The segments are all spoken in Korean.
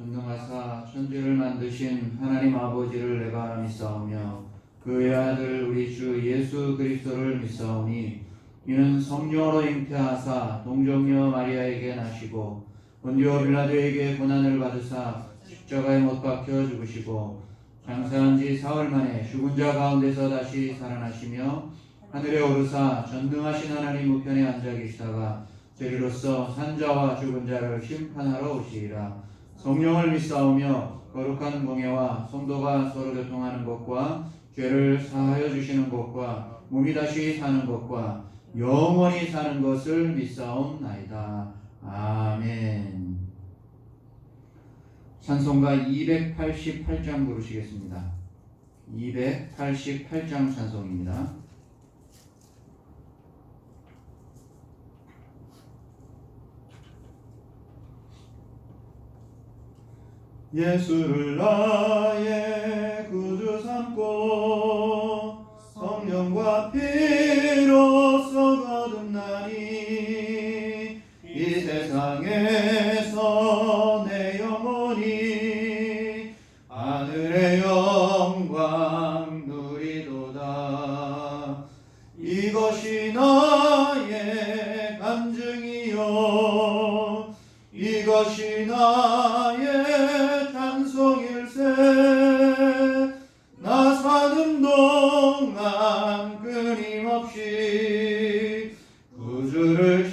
전능하사 천지를 만드신 하나님 아버지를 내가 믿사오며 그의 아들 우리 주 예수 그리스도를 믿사오니 이는 성령으로 잉태하사 동정녀 마리아에게 나시고 본디오 빌라도에게 고난을 받으사 십자가에 못 박혀 죽으시고 장사한 지 사흘 만에 죽은 자 가운데서 다시 살아나시며 하늘에 오르사 전능하신 하나님 우편에 앉아 계시다가 저리로서 산자와 죽은 자를 심판하러 오시리라. 성령을 믿사오며 거룩한 공예와 성도가 서로 교통하는 것과 죄를 사하여 주시는 것과 몸이 다시 사는 것과 영원히 사는 것을 믿사옵나이다. 아멘. 찬송가 288장 부르시겠습니다. 288장 찬송입니다. 예수를 나의 구주 삼고 성령과 피로써 거듭나니 이 세상에서 내 영혼이 하늘의 영광 누리도다. 이것이 나의 간증이요 이것이 나의 찬송일세. 나 사는 동안 끊임없이 구주를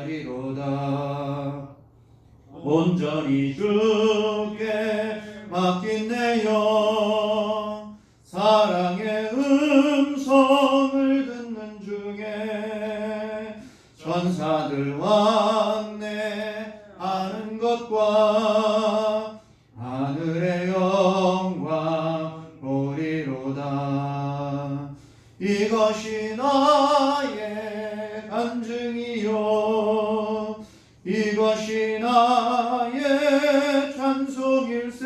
찬송하리로다. 온전히 주께 맡긴 내 영 사랑의 음성을 듣는 중에 천사들 왕래하는 것과 하늘의 영광 보리로다. 이것이 나의 간증이요 이것이 나의 찬송일세.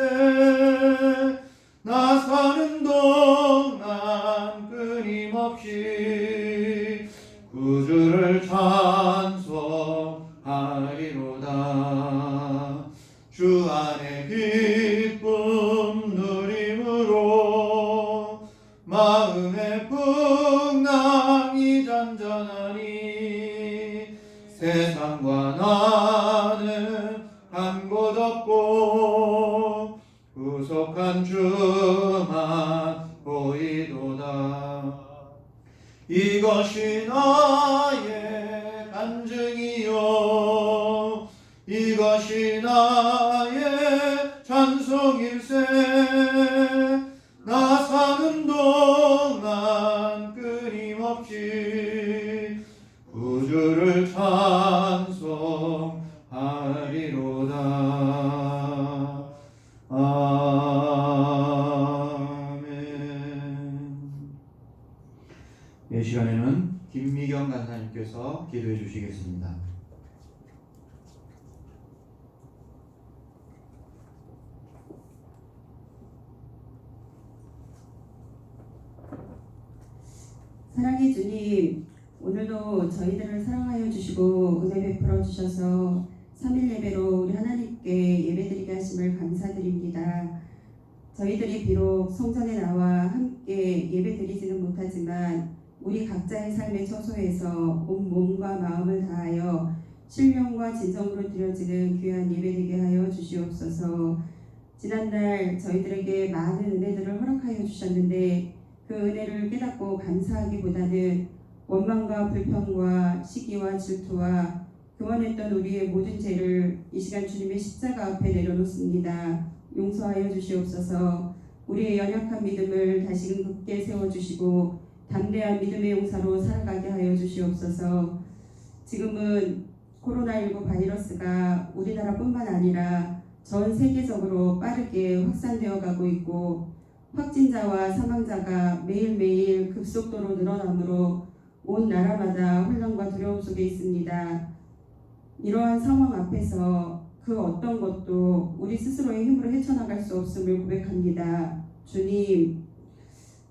나 사는 동안 끊임없이 구주를 찬송하리로다. 주 안에 기쁨 누림으로 마음의 풍랑이 잔잔하니 세상과 나는 한 곳 없고 구속한 주만 보이도다. 이것이 나의 간증이요 이것이 나의 찬송일세. 나 사는 동안 끊임없이 구주를 찬송하리로다. 아멘. 이 시간에는 김미경 간사님께서 기도해 주시겠습니다. 사랑의 주님, 오늘도 저희들을 사랑하여 주시고 은혜 베풀어 주셔서 3일 예배로 우리 하나님께 예배드리게 하심을 감사드립니다. 저희들이 비록 성전에 나와 함께 예배드리지는 못하지만 우리 각자의 삶의 처소에서 온 몸과 마음을 다하여 신령과 진정으로 드려지는 귀한 예배되게 하여 주시옵소서. 지난달 저희들에게 많은 은혜들을 허락하여 주셨는데 그 은혜를 깨닫고 감사하기보다는 원망과 불평과 시기와 질투와 교만했던 우리의 모든 죄를 이 시간 주님의 십자가 앞에 내려놓습니다. 용서하여 주시옵소서. 우리의 연약한 믿음을 다시금 굳게 세워주시고 담대한 믿음의 용사로 살아가게 하여 주시옵소서. 지금은 코로나19 바이러스가 우리나라뿐만 아니라 전 세계적으로 빠르게 확산되어 가고 있고 확진자와 사망자가 매일매일 급속도로 늘어나므로 온 나라마다 혼란과 두려움 속에 있습니다. 이러한 상황 앞에서 그 어떤 것도 우리 스스로의 힘으로 헤쳐나갈 수 없음을 고백합니다. 주님,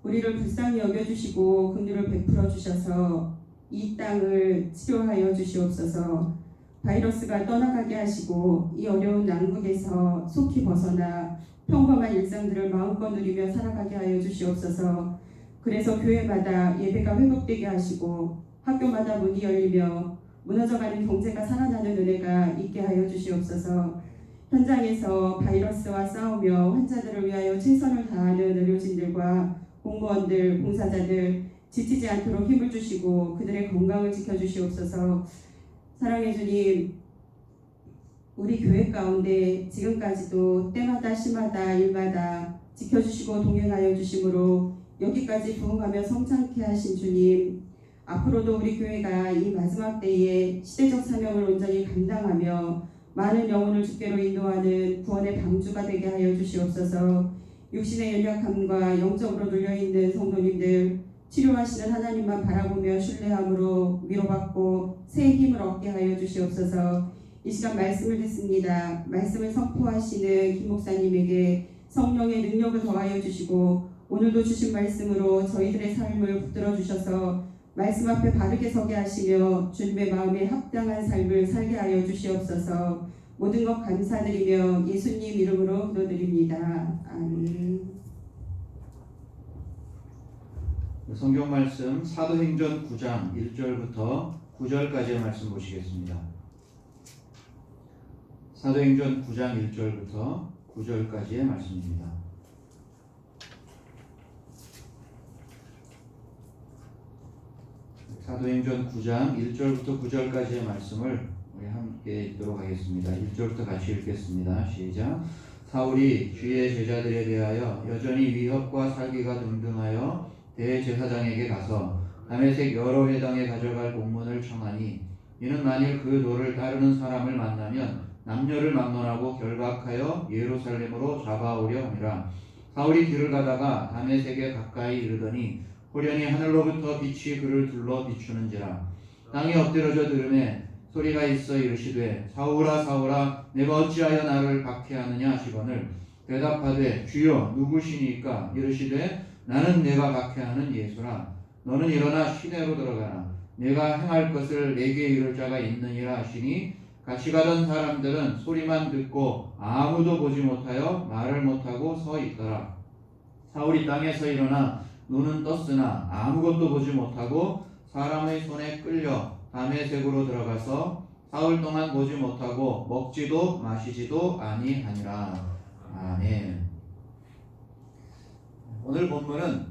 우리를 불쌍히 여겨주시고 긍휼을 베풀어 주셔서 이 땅을 치료하여 주시옵소서. 바이러스가 떠나가게 하시고 이 어려운 난국에서 속히 벗어나 평범한 일상들을 마음껏 누리며 살아가게 하여 주시옵소서. 그래서 교회마다 예배가 회복되게 하시고 학교마다 문이 열리며 무너져가는 경제가 살아나는 은혜가 있게 하여 주시옵소서. 현장에서 바이러스와 싸우며 환자들을 위하여 최선을 다하는 의료진들과 공무원들, 봉사자들 지치지 않도록 힘을 주시고 그들의 건강을 지켜주시옵소서. 사랑해 주님, 우리 교회 가운데 지금까지도 때마다 시마다 일마다 지켜주시고 동행하여 주심으로 여기까지 부흥하며 성장케 하신 주님, 앞으로도 우리 교회가 이 마지막 때에 시대적 사명을 온전히 감당하며 많은 영혼을 주께로 인도하는 구원의 방주가 되게 하여 주시옵소서. 육신의 연약함과 영적으로 눌려있는 성도님들 치료하시는 하나님만 바라보며 신뢰함으로 위로받고 새 힘을 얻게 하여 주시옵소서. 이 시간 말씀을 듣습니다. 말씀을 선포하시는 김 목사님에게 성령의 능력을 더하여 주시고 오늘도 주신 말씀으로 저희들의 삶을 붙들어 주셔서 말씀 앞에 바르게 서게 하시며 주님의 마음에 합당한 삶을 살게 하여 주시옵소서. 모든 것 감사드리며 예수님 이름으로 기도드립니다. 아멘. 성경 말씀 사도행전 9장 1절부터 9절까지의 말씀 보시겠습니다. 사도행전 9장 1절부터 9절까지의 말씀입니다. 사도행전 9장 1절부터 9절까지의 말씀을 우리 함께 읽도록 하겠습니다. 1절부터 같이 읽겠습니다. 시작. 사울이 주의 제자들에 대하여 여전히 위협과 살기가 등등하여 대제사장에게 가서 다메섹 여러 회당에 가져갈 공문을 청하니 이는 만일 그 도를 따르는 사람을 만나면 남녀를 막론하고 결박하여 예루살렘으로 잡아오려 함이라. 사울이 길을 가다가 다메섹에 가까이 이르더니 호련히 하늘로부터 빛이 그를 둘러 비추는지라. 땅에 엎드러져 들음에 소리가 있어 이르시되 사울아 사울아 내가 어찌하여 나를 박해하느냐 하시거늘 대답하되 주여 누구시니까 이르시되 나는 내가 박해하는 예수라. 너는 일어나 시내로 들어가라. 내가 행할 것을 내게 이룰 자가 있느니라 하시니 같이 가던 사람들은 소리만 듣고 아무도 보지 못하여 말을 못하고 서 있더라. 사울이 땅에서 일어나 눈은 떴으나 아무것도 보지 못하고 사람의 손에 끌려 다메섹으로 들어가서 사흘 동안 보지 못하고 먹지도 마시지도 아니하니라. 아멘. 오늘 본문은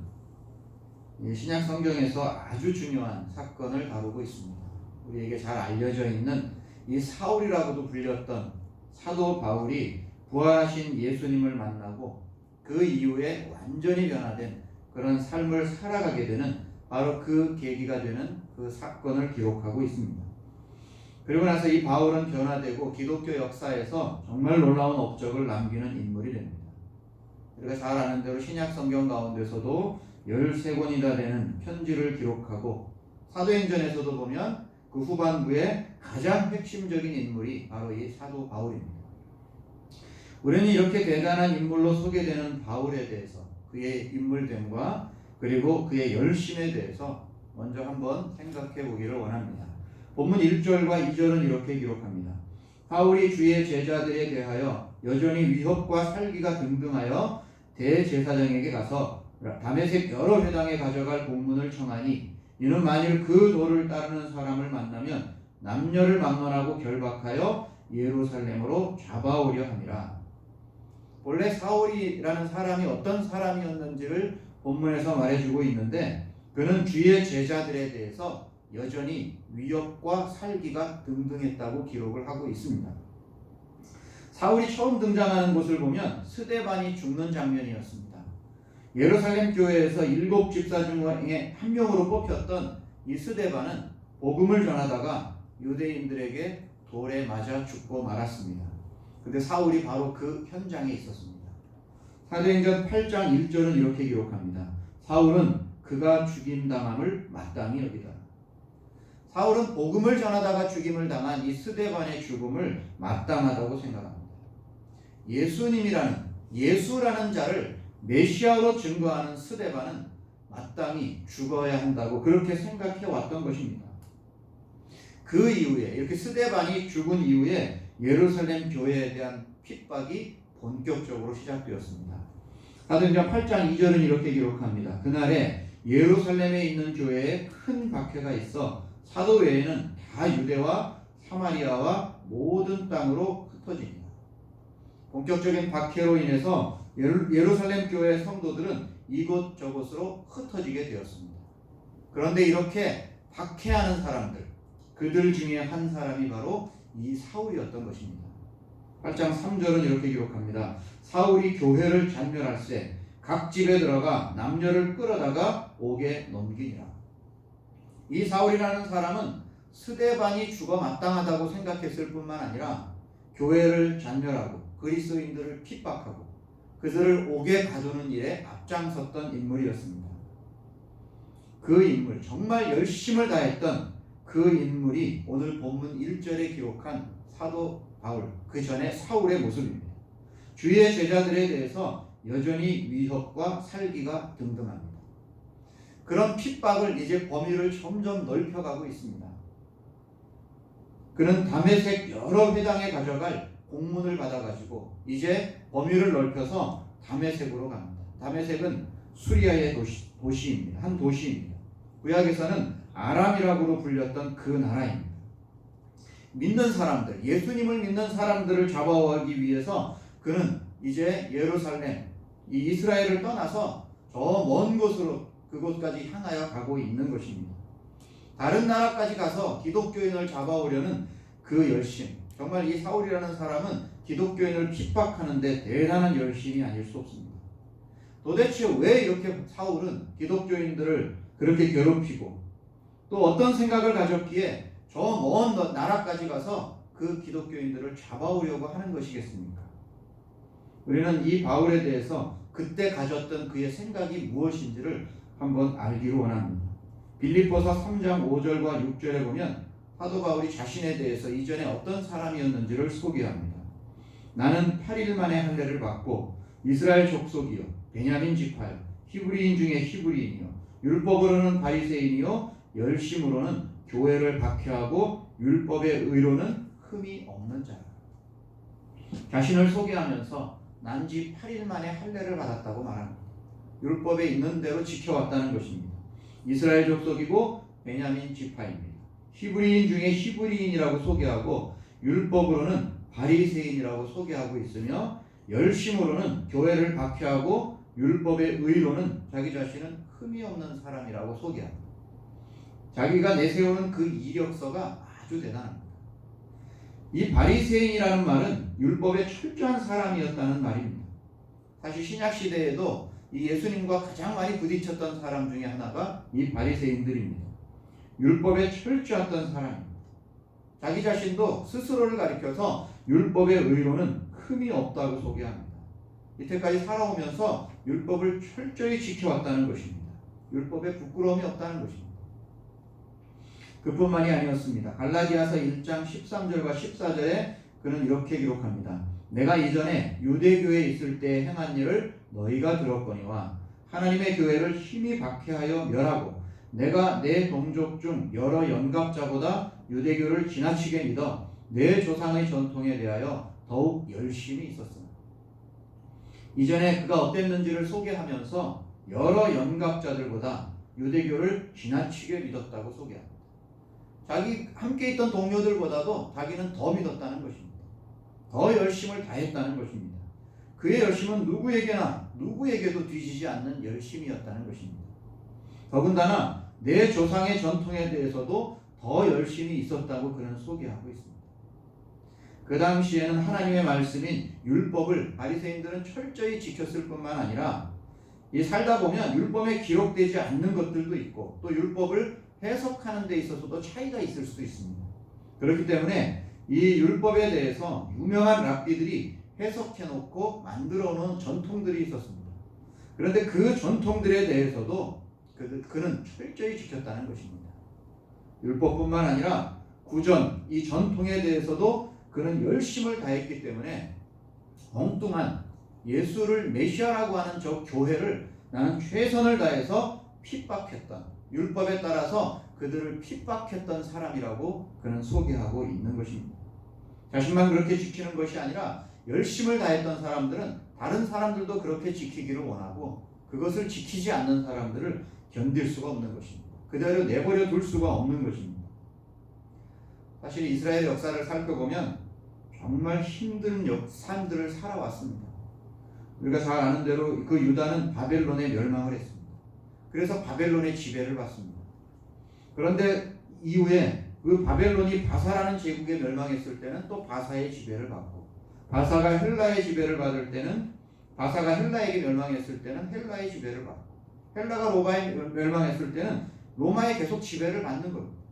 신약 성경에서 아주 중요한 사건을 다루고 있습니다. 우리에게 잘 알려져 있는 이 사울이라고도 불렸던 사도 바울이 부활하신 예수님을 만나고 그 이후에 완전히 변화된 그런 삶을 살아가게 되는 바로 그 계기가 되는 그 사건을 기록하고 있습니다. 그리고 나서 이 바울은 변화되고 기독교 역사에서 정말 놀라운 업적을 남기는 인물이 됩니다. 우리가 잘 아는 대로 신약 성경 가운데서도 13권이나 되는 편지를 기록하고 사도행전에서도 보면 그 후반부에 가장 핵심적인 인물이 바로 이 사도 바울입니다. 우리는 이렇게 대단한 인물로 소개되는 바울에 대해서 그의 인물됨과 그리고 그의 열심에 대해서 먼저 한번 생각해 보기를 원합니다. 본문 1절과 2절은 이렇게 기록합니다. 바울이 주의 제자들에 대하여 여전히 위협과 살기가 등등하여 대제사장에게 가서 다메섹 여러 회당에 가져갈 공문을 청하니 이는 만일 그 도를 따르는 사람을 만나면 남녀를 막론하고 결박하여 예루살렘으로 잡아오려 함이라. 원래 사울이라는 사람이 어떤 사람이었는지를 본문에서 말해주고 있는데 그는 주의 제자들에 대해서 여전히 위협과 살기가 등등했다고 기록을 하고 있습니다. 사울이 처음 등장하는 곳을 보면 스데반이 죽는 장면이었습니다. 예루살렘 교회에서 7집사 중에 한 명으로 뽑혔던 이 스데반은 복음을 전하다가 유대인들에게 돌에 맞아 죽고 말았습니다. 근데 사울이 바로 그 현장에 있었습니다. 사도행전 8장 1절은 이렇게 기록합니다. 사울은 그가 죽임당함을 마땅히 여기더라. 사울은 복음을 전하다가 죽임을 당한 이 스데반의 죽음을 마땅하다고 생각합니다. 예수라는 자를 메시아로 증거하는 스데반은 마땅히 죽어야 한다고 그렇게 생각해 왔던 것입니다. 그 이후에 이렇게 스데반이 죽은 이후에 예루살렘 교회에 대한 핍박이 본격적으로 시작되었습니다. 사도행전 8장 2절은 이렇게 기록합니다. 그날에 예루살렘에 있는 교회에 큰 박해가 있어 사도 외에는 다 유대와 사마리아와 모든 땅으로 흩어집니다. 본격적인 박해로 인해서 예루살렘 교회 성도들은 이곳저곳으로 흩어지게 되었습니다. 그런데 이렇게 박해하는 사람들, 그들 중에 한 사람이 바로 이 사울이었던 것입니다. 8장 3절은 이렇게 기록합니다. 사울이 교회를 잔멸할세 각 집에 들어가 남녀를 끌어다가 옥에 넘기니라. 이 사울이라는 사람은 스데반이 죽어 마땅하다고 생각했을 뿐만 아니라 교회를 잔멸하고 그리스도인들을 핍박하고 그들을 옥에 가두는 일에 앞장섰던 인물이었습니다. 그 인물, 정말 열심을 다했던 그 인물이 오늘 본문 1절에 기록한 사도 바울, 그 전에 사울의 모습입니다. 주의 제자들에 대해서 여전히 위협과 살기가 등등합니다. 그런 핍박을 이제 범위를 점점 넓혀가고 있습니다. 그는 다메섹 여러 회당에 가져갈 공문을 받아가지고 이제 범위를 넓혀서 다메섹으로 갑니다. 다메섹은 수리아의 도시입니다. 한 도시입니다. 구약에서는 아람이라고 불렸던 그 나라입니다. 믿는 사람들, 예수님을 믿는 사람들을 잡아오기 위해서 그는 이제 예루살렘, 이 이스라엘을 떠나서 저 먼 곳으로 그곳까지 향하여 가고 있는 것입니다. 다른 나라까지 가서 기독교인을 잡아오려는 그 열심, 정말 이 사울이라는 사람은 기독교인을 핍박하는데 대단한 열심이 아닐 수 없습니다. 도대체 왜 이렇게 사울은 기독교인들을 그렇게 괴롭히고 또 어떤 생각을 가졌기에 저 먼 나라까지 가서 그 기독교인들을 잡아오려고 하는 것이겠습니까? 우리는 이 바울에 대해서 그때 가졌던 그의 생각이 무엇인지를 한번 알기로 원합니다. 빌립보서 3장 5절과 6절에 보면 사도 바울이 자신에 대해서 이전에 어떤 사람이었는지를 소개합니다. 나는 8일 만에 할례를 받고 이스라엘 족속이요 베냐민 지파요 히브리인 중에 히브리인이요 율법으로는 바리새인이요 열심으로는 교회를 박해하고 율법의 의로는 흠이 없는 자라. 자신을 소개하면서 난지 8일 만에 할례를 받았다고 말합니다. 율법에 있는 대로 지켜왔다는 것입니다. 이스라엘 족속이고 베냐민 지파입니다. 히브리인 중에 히브리인이라고 소개하고 율법으로는 바리새인이라고 소개하고 있으며 열심으로는 교회를 박해하고 율법의 의로는 자기 자신은 흠이 없는 사람이라고 소개합니다. 자기가 내세우는 그 이력서가 아주 대단합니다. 이 바리새인이라는 말은 율법에 철저한 사람이었다는 말입니다. 사실 신약 시대에도 이 예수님과 가장 많이 부딪혔던 사람 중에 하나가 이 바리새인들입니다. 율법에 철저했던 사람입니다. 자기 자신도 스스로를 가리켜서 율법의 의로는 흠이 없다고 소개합니다. 이때까지 살아오면서 율법을 철저히 지켜왔다는 것입니다. 율법에 부끄러움이 없다는 것입니다. 그뿐만이 아니었습니다. 갈라디아서 1장 13절과 14절에 그는 이렇게 기록합니다. 내가 이전에 유대교에 있을 때 행한 일을 너희가 들었거니와 하나님의 교회를 힘이 박해하여 멸하고 내가 내 동족 중 여러 연갑자보다 유대교를 지나치게 믿어 내 조상의 전통에 대하여 더욱 열심히 있었습니다. 이전에 그가 어땠는지를 소개하면서 여러 연갑자들보다 유대교를 지나치게 믿었다고 소개합니다. 자기 함께 있던 동료들보다도 자기는 더 믿었다는 것입니다. 더 열심을 다했다는 것입니다. 그의 열심은 누구에게도 뒤지지 않는 열심이었다는 것입니다. 더군다나 내 조상의 전통에 대해서도 더 열심히 있었다고 그는 소개하고 있습니다. 그 당시에는 하나님의 말씀인 율법을 바리새인들은 철저히 지켰을 뿐만 아니라 이 살다 보면 율법에 기록되지 않는 것들도 있고 또 율법을 해석하는 데 있어서도 차이가 있을 수도 있습니다. 그렇기 때문에 이 율법에 대해서 유명한 랍비들이 해석해놓고 만들어놓은 전통들이 있었습니다. 그런데 그 전통들에 대해서도 그는 철저히 지켰다는 것입니다. 율법뿐만 아니라 구전, 이 전통에 대해서도 그는 열심을 다했기 때문에 엉뚱한 예수를 메시아라고 하는 저 교회를 나는 최선을 다해서 핍박했던 율법에 따라서 그들을 핍박했던 사람이라고 그는 소개하고 있는 것입니다. 자신만 그렇게 지키는 것이 아니라 열심을 다했던 사람들은 다른 사람들도 그렇게 지키기를 원하고 그것을 지키지 않는 사람들을 견딜 수가 없는 것입니다. 그대로 내버려 둘 수가 없는 것입니다. 사실 이스라엘 역사를 살펴보면 정말 힘든 삶들을 살아왔습니다. 우리가 잘 아는 대로 그 유다는 바벨론에 멸망을 했습니다. 그래서 바벨론의 지배를 받습니다. 그런데 이후에 그 바벨론이 바사라는 제국에 멸망했을 때는 또 바사의 지배를 받고, 바사가 헬라의 지배를 받을 때는, 바사가 헬라에게 멸망했을 때는 헬라의 지배를 받고, 헬라가 로마에 멸망했을 때는 로마에 계속 지배를 받는 겁니다.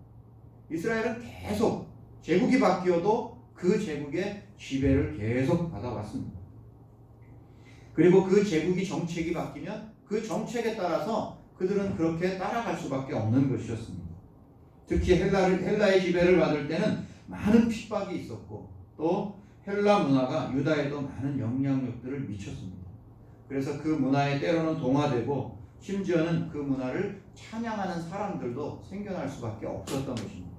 이스라엘은 계속 제국이 바뀌어도 그 제국의 지배를 계속 받아왔습니다. 그리고 그 제국이 정책이 바뀌면 그 정책에 따라서 그들은 그렇게 따라갈 수밖에 없는 것이었습니다. 특히 헬라의 지배를 받을 때는 많은 핍박이 있었고 또 헬라 문화가 유다에도 많은 영향력들을 미쳤습니다. 그래서 그 문화에 때로는 동화되고 심지어는 그 문화를 찬양하는 사람들도 생겨날 수밖에 없었던 것입니다.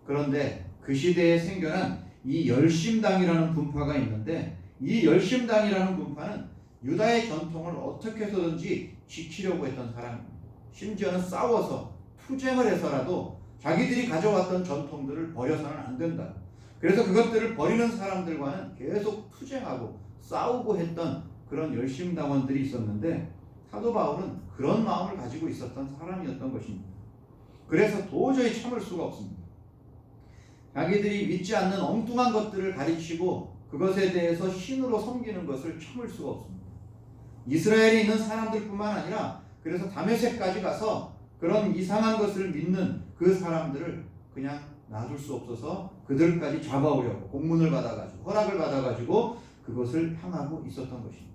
그런데 그 시대에 생겨난 이 열심당이라는 분파가 있는데 이 열심당이라는 분파는 유다의 전통을 어떻게 해서든지 지키려고 했던 사람입니다. 심지어는 싸워서 투쟁을 해서라도 자기들이 가져왔던 전통들을 버려서는 안 된다. 그래서 그것들을 버리는 사람들과는 계속 투쟁하고 싸우고 했던 그런 열심당원들이 있었는데 사도 바울은 그런 마음을 가지고 있었던 사람이었던 것입니다. 그래서 도저히 참을 수가 없습니다. 자기들이 믿지 않는 엉뚱한 것들을 가르치고 그것에 대해서 신으로 섬기는 것을 참을 수가 없습니다. 이스라엘에 있는 사람들뿐만 아니라 그래서 다메섹까지 가서 그런 이상한 것을 믿는 그 사람들을 그냥 놔둘 수 없어서 그들까지 잡아오려고 공문을 받아가지고 허락을 받아가지고 그것을 향하고 있었던 것입니다.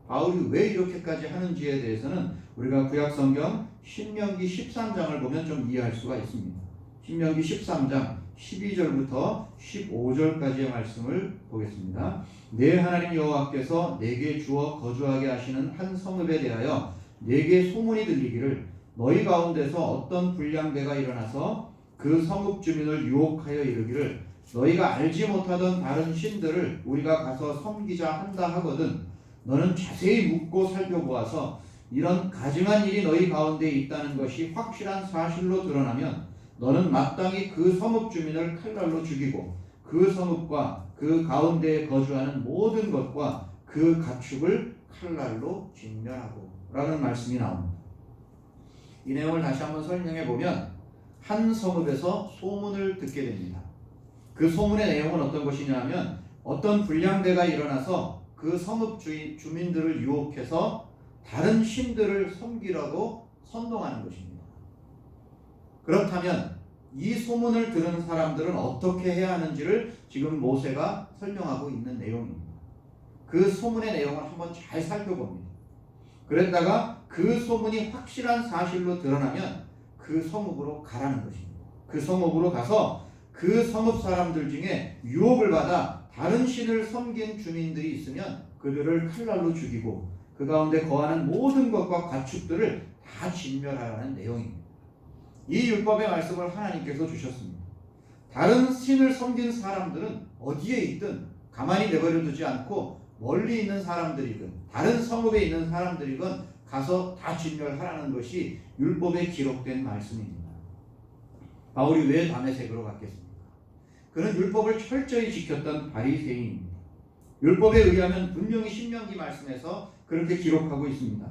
바울이 왜 이렇게까지 하는지에 대해서는 우리가 구약성경 신명기 13장을 보면 좀 이해할 수가 있습니다. 신명기 13장 12절부터 15절까지의 말씀을 보겠습니다. 내 하나님 여호와께서 내게 주어 거주하게 하시는 한 성읍에 대하여 내게 소문이 들리기를 너희 가운데서 어떤 불량배가 일어나서 그 성읍 주민을 유혹하여 이르기를 너희가 알지 못하던 다른 신들을 우리가 가서 섬기자 한다 하거든 너는 자세히 묻고 살펴보아서 이런 가증한 일이 너희 가운데 있다는 것이 확실한 사실로 드러나면 너는 마땅히 그 성읍 주민을 칼날로 죽이고 그 성읍과 그 가운데에 거주하는 모든 것과 그 가축을 칼날로 진멸하고 라는 말씀이 나옵니다. 이 내용을 다시 한번 설명해 보면 한 성읍에서 소문을 듣게 됩니다. 그 소문의 내용은 어떤 것이냐 하면 어떤 불량배가 일어나서 그 성읍 주민들을 유혹해서 다른 신들을 섬기라고 선동하는 것입니다. 그렇다면 이 소문을 들은 사람들은 어떻게 해야 하는지를 지금 모세가 설명하고 있는 내용입니다. 그 소문의 내용을 한번 잘 살펴봅니다. 그랬다가 그 소문이 확실한 사실로 드러나면 그 성읍으로 가라는 것입니다. 그 성읍으로 가서 그 성읍 사람들 중에 유혹을 받아 다른 신을 섬긴 주민들이 있으면 그들을 칼날로 죽이고 그 가운데 거하는 모든 것과 가축들을 다 진멸하라는 내용입니다. 이 율법의 말씀을 하나님께서 주셨습니다. 다른 신을 섬긴 사람들은 어디에 있든 가만히 내버려 두지 않고 멀리 있는 사람들이든 다른 성읍에 있는 사람들이건 가서 다 진멸하라는 것이 율법에 기록된 말씀입니다. 바울이 왜 다메섹으로 갔겠습니까? 그는 율법을 철저히 지켰던 바리새인입니다. 율법에 의하면 분명히 신명기 말씀에서 그렇게 기록하고 있습니다.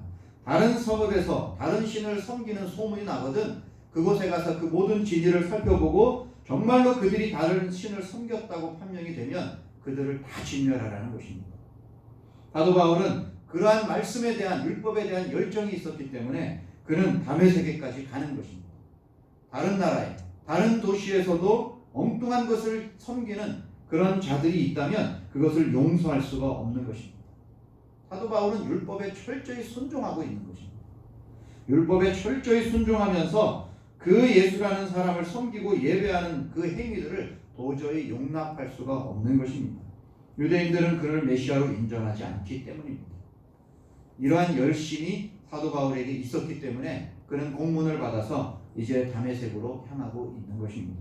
다른 성읍에서 다른 신을 섬기는 소문이 나거든 그곳에 가서 그 모든 진위를 살펴보고 정말로 그들이 다른 신을 섬겼다고 판명이 되면 그들을 다 진멸하라는 것입니다. 사도 바울은 그러한 말씀에 대한 율법에 대한 열정이 있었기 때문에 그는 다메섹에까지 가는 것입니다. 다른 나라에 다른 도시에서도 엉뚱한 것을 섬기는 그런 자들이 있다면 그것을 용서할 수가 없는 것입니다. 사도 바울은 율법에 철저히 순종하고 있는 것입니다. 율법에 철저히 순종하면서 그 예수라는 사람을 섬기고 예배하는 그 행위들을 도저히 용납할 수가 없는 것입니다. 유대인들은 그를 메시아로 인정하지 않기 때문입니다. 이러한 열심이 사도 바울에게 있었기 때문에 그는 공문을 받아서 이제 다메섹으로 향하고 있는 것입니다.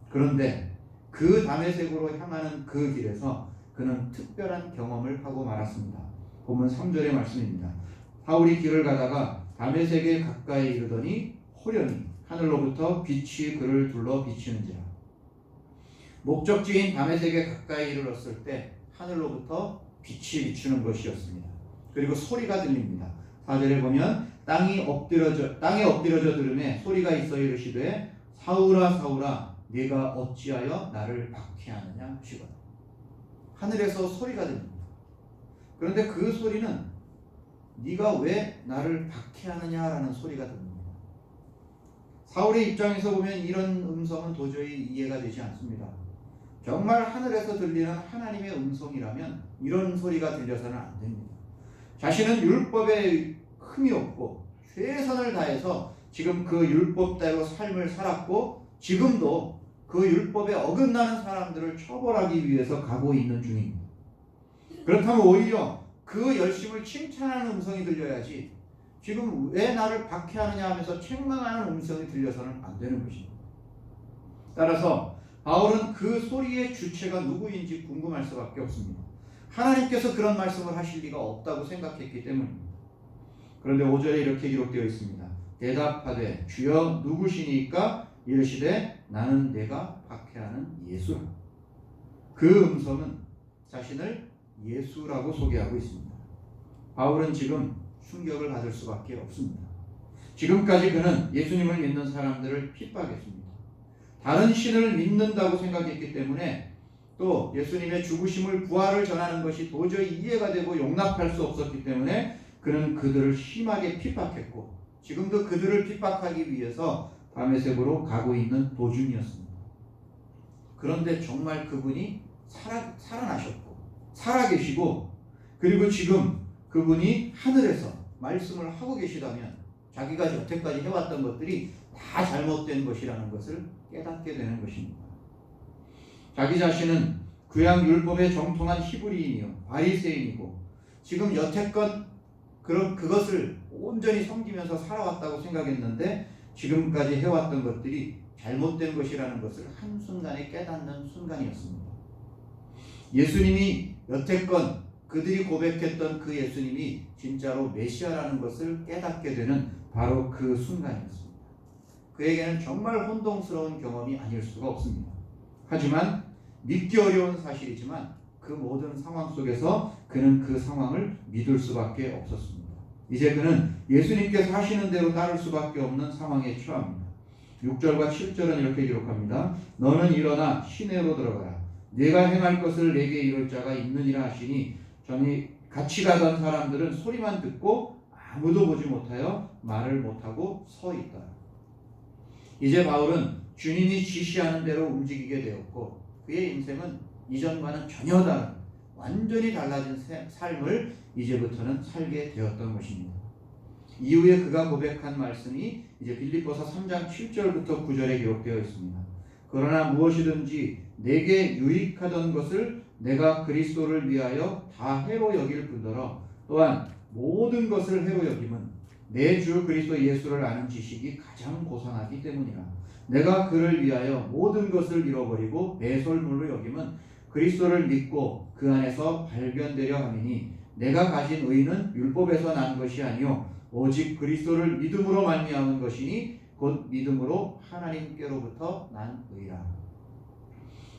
그런데 그 다메섹으로 향하는 그 길에서 그는 특별한 경험을 하고 말았습니다. 본문 3절의 말씀입니다. 사울이 길을 가다가 다메섹에 가까이 이르더니 호련히 하늘로부터 빛이 그를 둘러 비치는지라. 목적지인 다메섹에 가까이 이르렀을 때 하늘로부터 빛이 비추는 것이었습니다. 그리고 소리가 들립니다. 4절에 보면 땅에 엎드려져 들음에 소리가 있어 이르시되 사울아 사울아 네가 어찌하여 나를 박해하느냐 하시거든. 하늘에서 소리가 들립니다. 그런데 그 소리는 네가 왜 나를 박해하느냐라는 소리가 들립니다. 사울의 입장에서 보면 이런 음성은 도저히 이해가 되지 않습니다. 정말 하늘에서 들리는 하나님의 음성이라면 이런 소리가 들려서는 안 됩니다. 자신은 율법에 흠이 없고 최선을 다해서 지금 그 율법대로 삶을 살았고 지금도 그 율법에 어긋나는 사람들을 처벌하기 위해서 가고 있는 중입니다. 그렇다면 오히려 그 열심을 칭찬하는 음성이 들려야지 지금 왜 나를 박해하느냐 하면서 책망하는 음성이 들려서는 안 되는 것입니다. 따라서 바울은 그 소리의 주체가 누구인지 궁금할 수밖에 없습니다. 하나님께서 그런 말씀을 하실 리가 없다고 생각했기 때문입니다. 그런데 5절에 이렇게 기록되어 있습니다. 대답하되 주여 누구시니까? 이르시되 나는 내가 박해하는 예수라. 그 음성은 자신을 예수라고 소개하고 있습니다. 바울은 지금 충격을 받을 수밖에 없습니다. 지금까지 그는 예수님을 믿는 사람들을 핍박했습니다. 다른 신을 믿는다고 생각했기 때문에 또 예수님의 죽으심을 부활을 전하는 것이 도저히 이해가 되고 용납할 수 없었기 때문에 그는 그들을 심하게 핍박했고 지금도 그들을 핍박하기 위해서 다메섹으로 가고 있는 도중이었습니다. 그런데 정말 그분이 살아나셨고 살아계시고 그리고 지금 그분이 하늘에서 말씀을 하고 계시다면 자기가 여태까지 해왔던 것들이 다 잘못된 것이라는 것을 깨닫게 되는 것입니다. 자기 자신은 구약 율법에 정통한 히브리인이요 바리새인이고 지금 여태껏 그것을 온전히 섬기면서 살아왔다고 생각했는데 지금까지 해왔던 것들이 잘못된 것이라는 것을 한순간에 깨닫는 순간이었습니다. 예수님이 여태껏 그들이 고백했던 그 예수님이 진짜로 메시아라는 것을 깨닫게 되는 바로 그 순간이었습니다. 그에게는 정말 혼동스러운 경험이 아닐 수가 없습니다. 하지만 믿기 어려운 사실이지만 그 모든 상황 속에서 그는 그 상황을 믿을 수밖에 없었습니다. 이제 그는 예수님께서 하시는 대로 따를 수밖에 없는 상황에 처합니다. 6절과 7절은 이렇게 기록합니다. 너는 일어나 시내로 들어가라. 네가 행할 것을 내게 이룰 자가 있느니라 하시니 전에 같이 가던 사람들은 소리만 듣고 아무도 보지 못하여 말을 못하고 서 있다. 이제 바울은 주님이 지시하는 대로 움직이게 되었고 그의 인생은 이전과는 전혀 다른 완전히 달라진 삶을 이제부터는 살게 되었던 것입니다. 이후에 그가 고백한 말씀이 이제 빌립보서 3장 7절부터 9절에 기록되어 있습니다. 그러나 무엇이든지 내게 유익하던 것을 내가 그리스도를 위하여 다 해로 여길 뿐더러 또한 모든 것을 해로 여김은 내 주 그리스도 예수를 아는 지식이 가장 고상하기 때문이라. 내가 그를 위하여 모든 것을 잃어버리고 배설물로 여김은 그리스도를 믿고 그 안에서 발견되려 함이니 내가 가진 의는 율법에서 난 것이 아니요 오직 그리스도를 믿음으로 말미암은 것이니 곧 믿음으로 하나님께로부터 난 의라.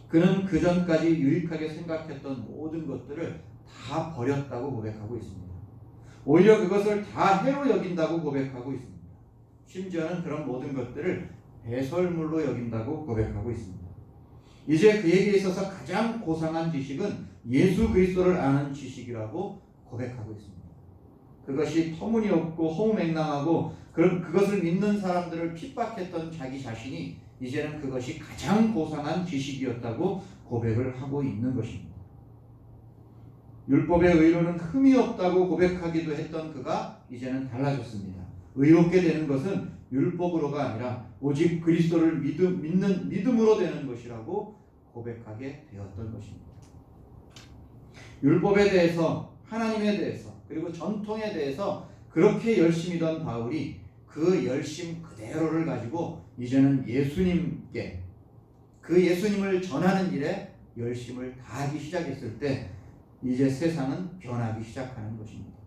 그는 그전까지 유익하게 생각했던 모든 것들을 다 버렸다고 고백하고 있습니다. 오히려 그것을 다 해로 여긴다고 고백하고 있습니다. 심지어는 그런 모든 것들을 배설물로 여긴다고 고백하고 있습니다. 이제 그에게 있어서 가장 고상한 지식은 예수 그리스도를 아는 지식이라고 고백하고 있습니다. 그것이 터무니없고 허무맹랑하고 그것을 믿는 사람들을 핍박했던 자기 자신이 이제는 그것이 가장 고상한 지식이었다고 고백을 하고 있는 것입니다. 율법의 의로는 흠이 없다고 고백하기도 했던 그가 이제는 달라졌습니다. 의롭게 되는 것은 율법으로가 아니라 오직 그리스도를 믿는 믿음으로 되는 것이라고 고백하게 되었던 것입니다. 율법에 대해서 하나님에 대해서 그리고 전통에 대해서 그렇게 열심히던 바울이 그 열심 그대로를 가지고 이제는 예수님께 그 예수님을 전하는 일에 열심을 다하기 시작했을 때 이제 세상은 변하기 시작하는 것입니다.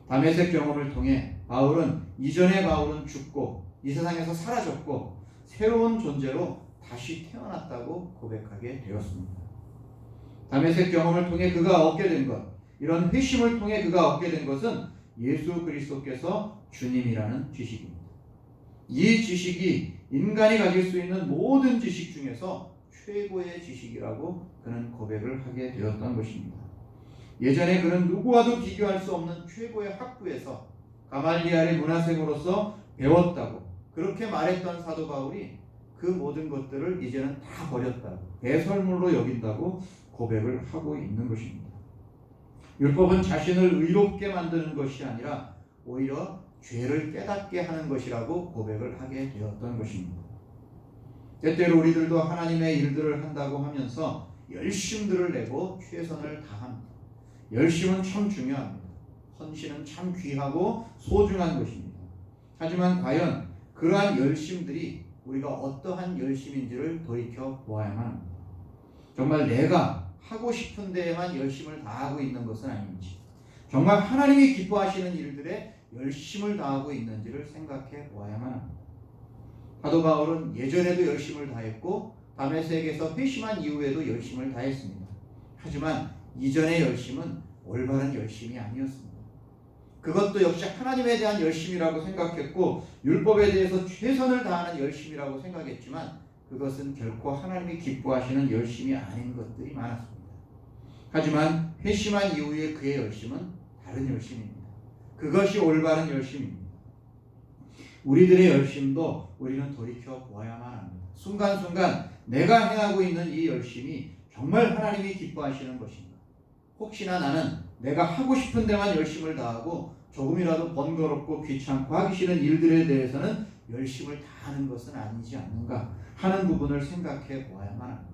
다메섹 경험을 통해 바울은 이전의 바울은 죽고 이 세상에서 사라졌고 새로운 존재로 다시 태어났다고 고백하게 되었습니다. 다메섹 경험을 통해 그가 얻게 된 것, 이런 회심을 통해 그가 얻게 된 것은 예수 그리스도께서 주님이라는 지식입니다. 이 지식이 인간이 가질 수 있는 모든 지식 중에서 최고의 지식이라고 그는 고백을 하게 되었던 것입니다. 예전에 그는 누구와도 비교할 수 없는 최고의 학부에서 가말리엘의 문화생으로서 배웠다고 그렇게 말했던 사도 바울이 그 모든 것들을 이제는 다 버렸다고 배설물로 여긴다고 고백을 하고 있는 것입니다. 율법은 자신을 의롭게 만드는 것이 아니라 오히려 죄를 깨닫게 하는 것이라고 고백을 하게 되었던 것입니다. 때때로 우리들도 하나님의 일들을 한다고 하면서 열심들을 내고 최선을 다합니다. 열심은 참 중요합니다. 헌신은 참 귀하고 소중한 것입니다. 하지만 과연 그러한 열심들이 우리가 어떠한 열심인지를 돌이켜 보아야만 합니다. 정말 내가 하고 싶은 데에만 열심을 다하고 있는 것은 아닌지, 정말 하나님이 기뻐하시는 일들에 열심을 다하고 있는지를 생각해 보아야만 합니다. 사도 바울은 예전에도 열심을 다했고 다메섹에서 회심한 이후에도 열심을 다했습니다. 하지만 이전의 열심은 올바른 열심이 아니었습니다. 그것도 역시 하나님에 대한 열심이라고 생각했고 율법에 대해서 최선을 다하는 열심이라고 생각했지만 그것은 결코 하나님이 기뻐하시는 열심이 아닌 것들이 많았습니다. 하지만 회심한 이후에 그의 열심은 다른 열심입니다. 그것이 올바른 열심입니다. 우리들의 열심도 우리는 돌이켜 보아야만 합니다. 순간순간 내가 행하고 있는 이 열심이 정말 하나님이 기뻐하시는 것인가? 혹시나 나는 내가 하고 싶은 데만 열심을 다하고 조금이라도 번거롭고 귀찮고 하기 싫은 일들에 대해서는 열심을 다하는 것은 아니지 않는가 하는 부분을 생각해 보아야만 합니다.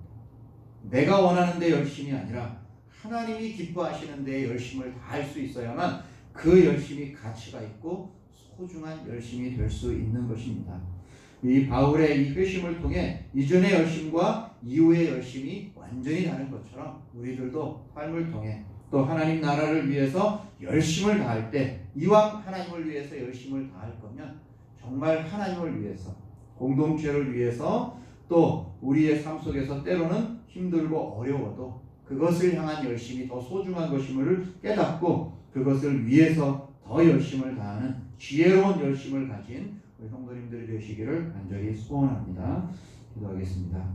내가 원하는 데 열심이 아니라 하나님이 기뻐하시는 데에 열심을 다할 수 있어야만 그 열심이 가치가 있고 소중한 열심이 될 수 있는 것입니다. 이 바울의 이 회심을 통해 이전의 열심과 이후의 열심이 완전히 다른 것처럼 우리들도 삶을 통해 또 하나님 나라를 위해서 열심을 다할 때 이왕 하나님을 위해서 열심을 다할 거면 정말 하나님을 위해서 공동체를 위해서 또 우리의 삶 속에서 때로는 힘들고 어려워도 그것을 향한 열심이 더 소중한 것임을 깨닫고 그것을 위해서 더 열심을 다하는 지혜로운 열심을 가진 우리 성도님들이 되시기를 간절히 소원합니다. 기도하겠습니다.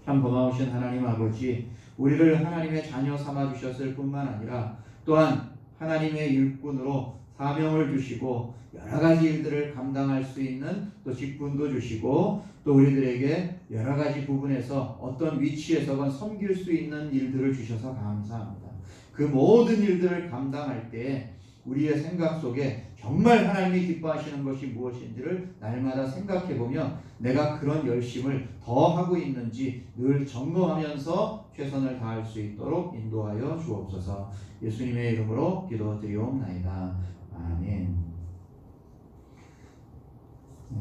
참 고마우신 하나님 아버지, 우리를 하나님의 자녀 삼아 주셨을 뿐만 아니라 또한 하나님의 일꾼으로 사명을 주시고 여러 가지 일들을 감당할 수 있는 또 직분도 주시고 또 우리들에게 여러 가지 부분에서 어떤 위치에서건 섬길 수 있는 일들을 주셔서 감사합니다. 그 모든 일들을 감당할 때 우리의 생각 속에 정말 하나님이 기뻐하시는 것이 무엇인지를 날마다 생각해보며 내가 그런 열심을 더 하고 있는지 늘 점검하면서 최선을 다할 수 있도록 인도하여 주옵소서. 예수님의 이름으로 기도드리옵나이다. 아멘.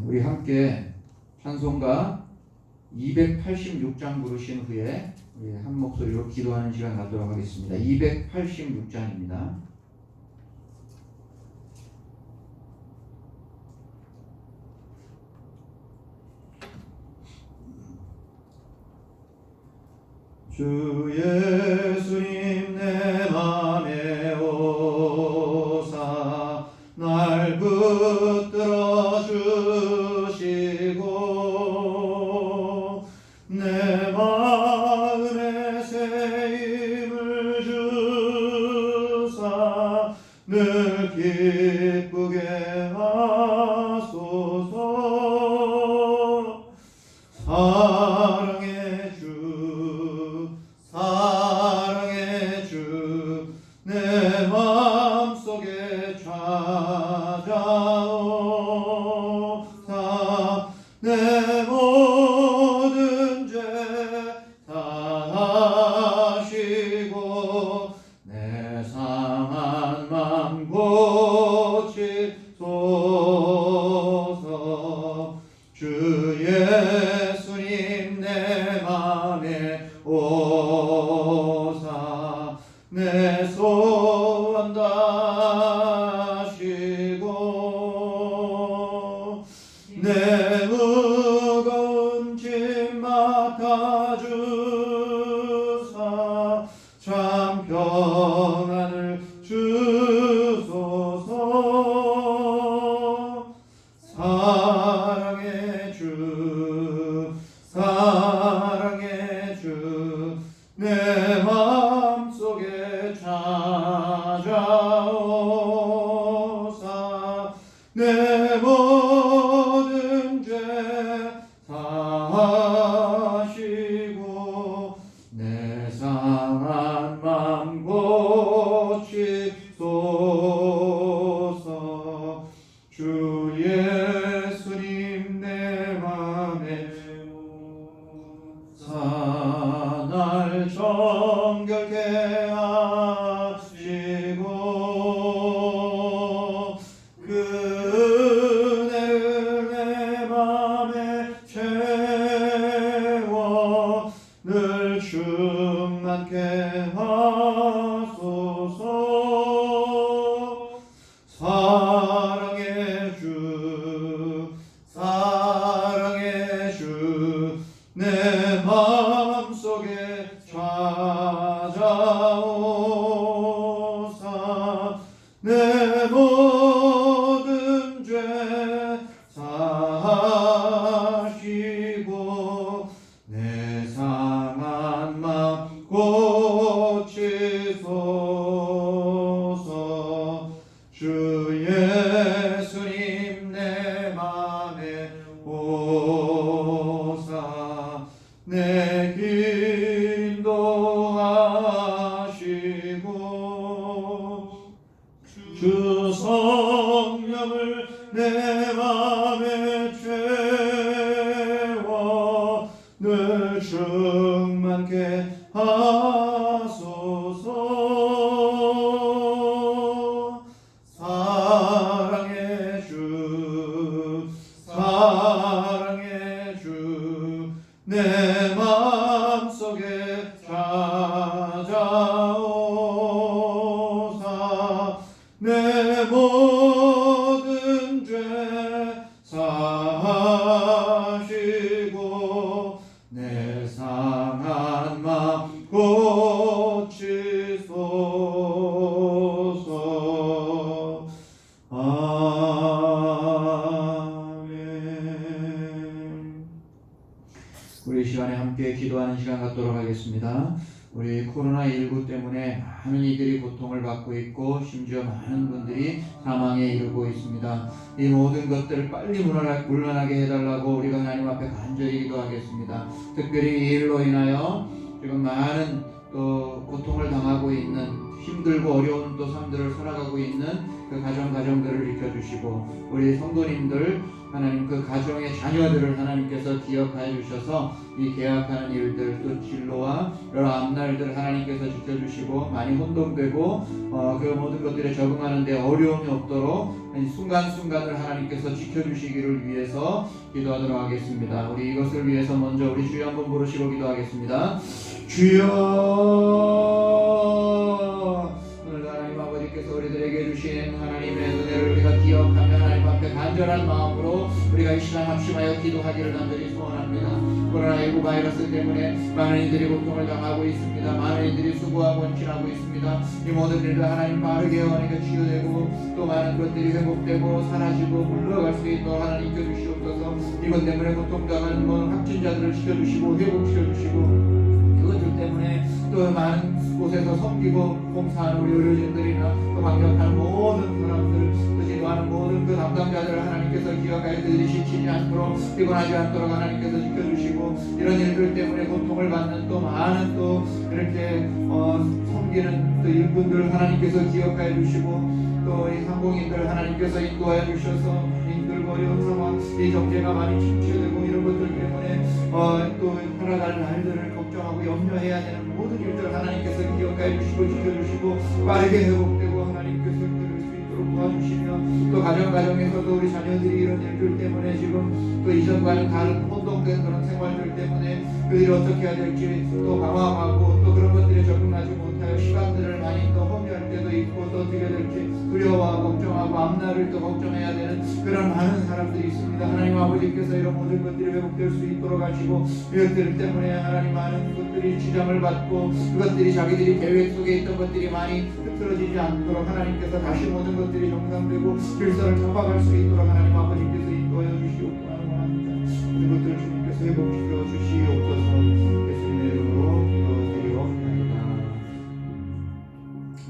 우리 함께 찬송가 286장 부르신 후에 우리 한 목소리로 기도하는 시간 갖도록 하겠습니다. 286장입니다. 주 예수님 내 맘에 오사 날 붙들어 주시고 내 마음에 새 힘을 주사 늘 기쁘게 하소서. 사랑의 주 내 마음속에 찾아오사 내 모든 죄 사하시고 내 상한 맘 고치소서. 내 소원 다시고 내 무거운 짐 맡아주사 참 평안을 주소서. 사랑의 주 사랑의 주 내 맘속에 찾아오사 내 모든 죄 사하시고 내 상한 맘 고치소서. 주 예수님 내 맘에 날 정결케 하시고 그 은혜를 내 맘에 채워 늘 충만케 하소서. 사랑의 주 사랑의 주 내 마음속에 찾아오사 내 모든 죄 사하시고 내 상한 맘 고치소서. 주 예수님 내 맘에 오사 내 인도하시고 주 성령을 내 맘에 채워 늘 충만케 하소서. 사랑의 주 사랑의 주 내 마음속에 찾아오사 내 모든 죄 사하시고 내 상한 맘 고치소서. 아멘. 우리 시간에 함께 기도하는 시간 갖도록 하겠습니다. 우리 코로나19 때문에 많은 이들이 고통을 받고 있고 심지어 많은 분들이 사망에 이르고 있습니다. 이 모든 것들을 빨리 물러나게 해달라고 우리가 하나님 앞에 간절히 기도하겠습니다. 특별히 이 일로 인하여 지금 많은 또 고통을 당하고 있는 힘들고 어려운 또 삶들을 살아가고 있는 그 가정들을 지켜주시고 우리 성도님들 하나님 그 가정의 자녀들을 하나님께서 기억하여 주셔서 이 계약하는 일들 또 진로와 여러 앞날들 하나님께서 지켜주시고 많이 혼동되고 그 모든 것들에 적응하는 데 어려움이 없도록 순간순간을 하나님께서 지켜주시기를 위해서 기도하도록 하겠습니다. 우리 이것을 위해서 먼저 우리 주여 한번 부르시고 기도하겠습니다. 주여, 오늘도 하나님 아버지께서 우리들에게 주신 하나님의 은혜를 우리가 기억하며 하나님 앞에 간절한 마음으로 우리가 이 시간 합심하여 기도하기를 간절히 소원합니다. 코로나19 바이러스 때문에 많은 이들이 고통을 당하고 있습니다. 많은 이들이 수고하고 헌신하고 있습니다. 이 모든 일들 하나님 빠르게 하나님께 치유되고 또 많은 것들이 회복되고 사라지고 물러갈 수 있도록 하나님 껴주시옵소서. 이것 때문에 고통당하는 모든 확진자들을 지켜주시고 회복시켜주시고 그것들 때문에 또 많은 곳에서 섬기고 봉사하는 우리 의료진들이나 또 방역하는 모든 사람들 또 지도하는 모든 그 담당자들을 하나님께서 기억하여 그들이 지치지 않도록 피곤하지 않도록 하나님께서 지켜주시고 이런 일들 때문에 고통을 받는 또 많은 또 이렇게 섬기는 또 일꾼들 하나님께서 기억하여 주시고 또 이 상공인들 하나님께서 인도하여 주셔서 힘들고 어려운 상황 이 경제가 많이 침체되고 이런 것들 때문에 또 살아갈 날들을 걱정하고 염려해야 되는 모든 일들 하나님께서 기억하여 주시고 지켜주시고 빠르게 회복되고 하나님께서 그럴 수 있도록 도와주시며 또 가정에서도 우리 자녀들이 이런 일들 때문에 지금 또 이전과는 다른 혼동된 그런 생활들 때문에 그들이 어떻게 해야 될지 또 방황하고 또 그런 것들에 적응하지 못하여 시간들을 많이 다음날을 또 걱정해야 되는 그런 많은 사람들이 있습니다. 하나님 아버지께서 이런 모든 것들이 회복될 수 있도록 하시고, 이것들 때문에 하나님 많은 것들이 지장을 받고 그것들이 자기들이 계획 속에 있던 것들이 많이 흐트러지지 않도록 하나님께서 다시 모든 것들이 정상되고 질서를 잡아갈 수 있도록 하나님 아버지께서 인도하여 주시옵고 원합니다. 모든 것들을 주님께서 회복시켜 주시옵소서. 예수님의 이름으로 기도드리옵나이다.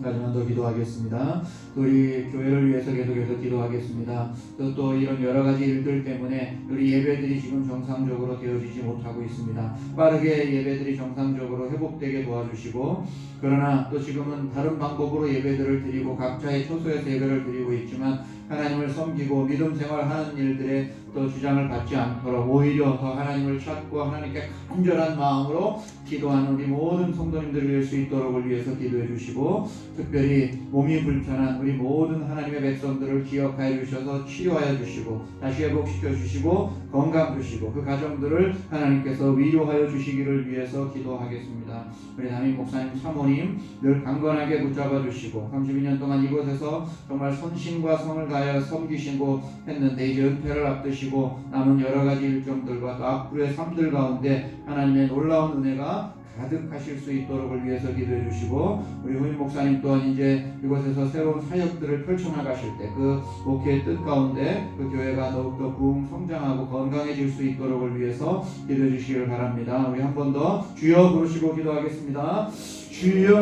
마지막 더 기도하겠습니다. 우리 교회를 위해서 계속해서 기도하겠습니다. 또 이런 여러 가지 일들 때문에 우리 예배들이 지금 정상적으로 되어지지 못하고 있습니다. 빠르게 예배들이 정상적으로 회복되게 도와주시고, 그러나 또 지금은 다른 방법으로 예배들을 드리고 각자의 처소에서 예배를 드리고 있지만 하나님을 섬기고 믿음 생활하는 일들에 또 주장을 받지 않도록 오히려 더 하나님을 찾고 하나님께 간절한 마음으로 기도하는 우리 모든 성도님들을 위할 수 있도록을 위해서 기도해 주시고, 특별히 몸이 불편한 우리 모든 하나님의 백성들을 기억하여 주셔서 치료하여 주시고 다시 회복시켜 주시고 건강 주시고 그 가정들을 하나님께서 위로하여 주시기를 위해서 기도하겠습니다. 우리 담임 목사님 사모님 늘 강건하게 붙잡아 주시고 32년 동안 이곳에서 정말 선신과 성을 다하여 섬기시고 했는데 이제 은퇴를 앞두시고 남은 여러 가지 일정들과 또 앞으로의 삶들 가운데 하나님의 놀라운 은혜가 가득하실 수 있도록을 위해서 기도해 주시고, 우리 후임 목사님 또한 이제 이곳에서 새로운 사역들을 펼쳐나가실 때 그 목회의 뜻 가운데 그 교회가 더욱더 부흥 성장하고 건강해질 수 있도록을 위해서 기도해 주시기를 바랍니다. 우리 한 번 더 주여 부르시고 기도하겠습니다. 주여.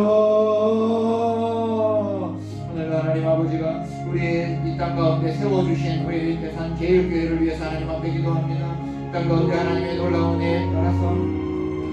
오늘 하나님 아버지가 우리 이 땅 가운데 세워주신 우리 대산 제일교회를 위해서 하나님 앞에 기도합니다. 이 땅 가운데 하나님의 놀라운 은혜에 따라서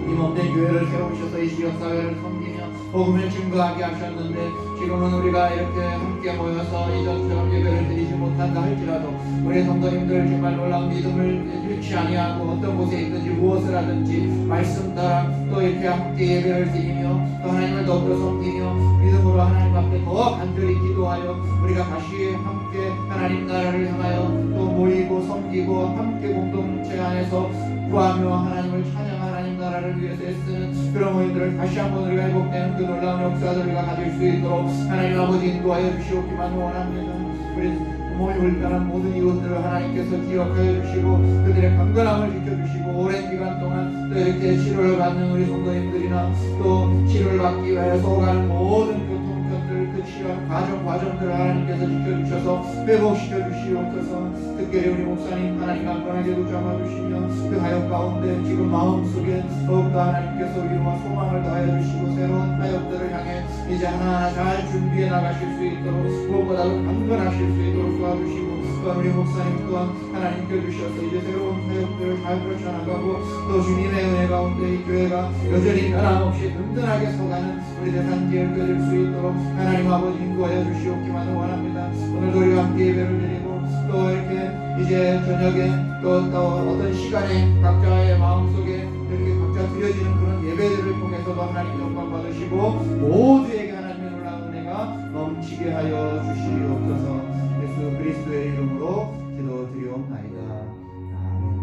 이 몸된 교회를 세우셔서 이 지역사회를 섬기며 복음을 증거하게 하셨는데, 지금은 우리가 이렇게 함께 모여서 이전처럼 예배를 드리지 못한다 할지라도 우리 성도님들 정말 놀라운 믿음을 잃지 아니하고 어떤 곳에 있든지 무엇을 하든지 말씀 따라 또 이렇게 함께 예배를 드리며 또 하나님을 더욱더 섬기며 믿음으로 하나님 앞에 더 간절히 기도하여 우리가 다시 함께 하나님 나라를 향하여 또 모이고 섬기고 함께 공동체 안에서 구하며 하나님을 찬양 하나님 나라를 위해서 애쓰는 그런 모임들을 다시 한번 우리가 회복되는 그 놀라운 역사를 우리가 가질 수 있도록 하나님 아버지 인도하여 주시옵기만 원합니다. 우리 몸이 불편한 모든 이웃들을 하나님께서 기억하여 주시고 그들의 강건함을 지켜주시고 오랜 기간 동안 또 이렇게 치료를 받는 우리 성도님들이나 또 치료를 받기 위해서 오가는 모든 교통편들 그 치료하는 과정들을 하나님께서 지켜주셔서 회복시켜 주시옵소서. 특별히 우리 목사님 하나님 강건하게 붙잡아 주시며 그 사역 가운데 지금 마음속에 더욱더 하나님께서 위로와 소망을 더하여 주시고 새로운 사역들을 향해 이제 하나하나 잘 준비해 나가실 수 있도록 무엇보다도 강건하실 수 있도록 도와주시고, 또한 우리 목사님 또한 하나님께 주셔서 이제 새로운 사역들을 잘 펼쳐나가고 또 주님의 은혜 가운데 이 교회가 여전히 변함없이 든든하게 서가는 우리 대산지을 될 수 있도록 하나님 아버지 인도하여 주시옵기만 원합니다. 오늘도 우리가 함께 예배를 드리고 또 이렇게 이제 저녁에 또 어떤 시간에 각자의 마음속에 이렇게 각자 드려지는 그런 예배들을 통해서도 하나님 영광 받으시고 모두에게 하나님의 놀라운 은혜가 넘치게 하여 주시옵소서. 예수 그리스도의 이름으로 기도드리옵나이다. 아멘.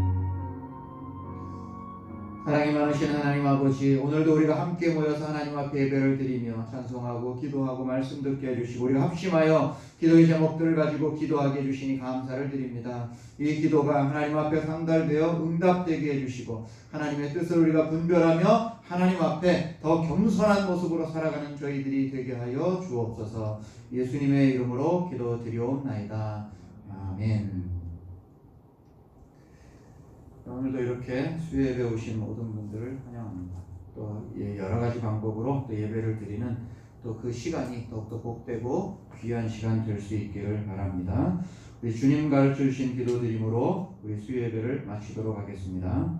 사랑이 많으신 하나님 아버지, 오늘도 우리가 함께 모여서 하나님 앞에 예배를 드리며 찬송하고 기도하고 말씀 듣게 해주시고 우리가 합심하여 기도의 제목들을 가지고 기도하게 해주시니 감사를 드립니다. 이 기도가 하나님 앞에 상달되어 응답되게 해주시고 하나님의 뜻을 우리가 분별하며 하나님 앞에 더 겸손한 모습으로 살아가는 저희들이 되게 하여 주옵소서. 예수님의 이름으로 기도드리옵나이다. 아멘. 오늘도 이렇게 수요예배 오신 모든 분들을 환영합니다. 또 여러 가지 방법으로 또 예배를 드리는 또 그 시간이 더욱더 복되고 귀한 시간 될 수 있기를 바랍니다. 우리 주님 가르쳐 주신 기도드림으로 우리 수요예배를 마치도록 하겠습니다.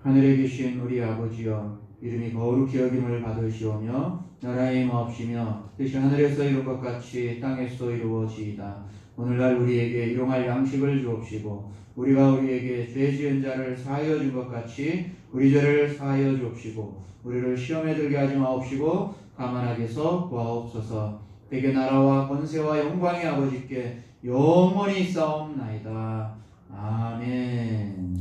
하늘에 계신 우리 아버지여, 이름이 거룩히 여김을 받으시오며 나라의 임하옵시며 뜻이 하늘에서 이룬 것 같이 땅에서 이루어지이다. 오늘날 우리에게 일용할 양식을 주옵시고 우리가 우리에게 죄 지은 자를 사하여 준 것 같이 우리 죄를 사하여 주옵시고 우리를 시험에 들게 하지 마옵시고 가만하게 해서 구하옵소서. 대개 나라와 권세와 영광의 아버지께 영원히 싸움나이다. 아멘.